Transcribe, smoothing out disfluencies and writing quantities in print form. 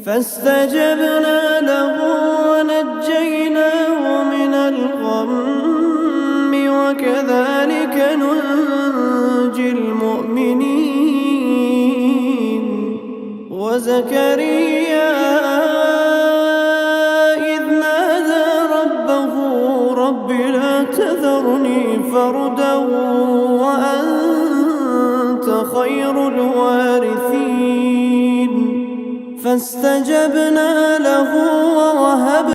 فاستجبنا له ونجيناه من الغم وكذلك ننجي المؤمنين. وزكريا إذ نادى ربه رب لا تذرني فردا وأنت خير الوارثين. فاستجبنا له ووهبنا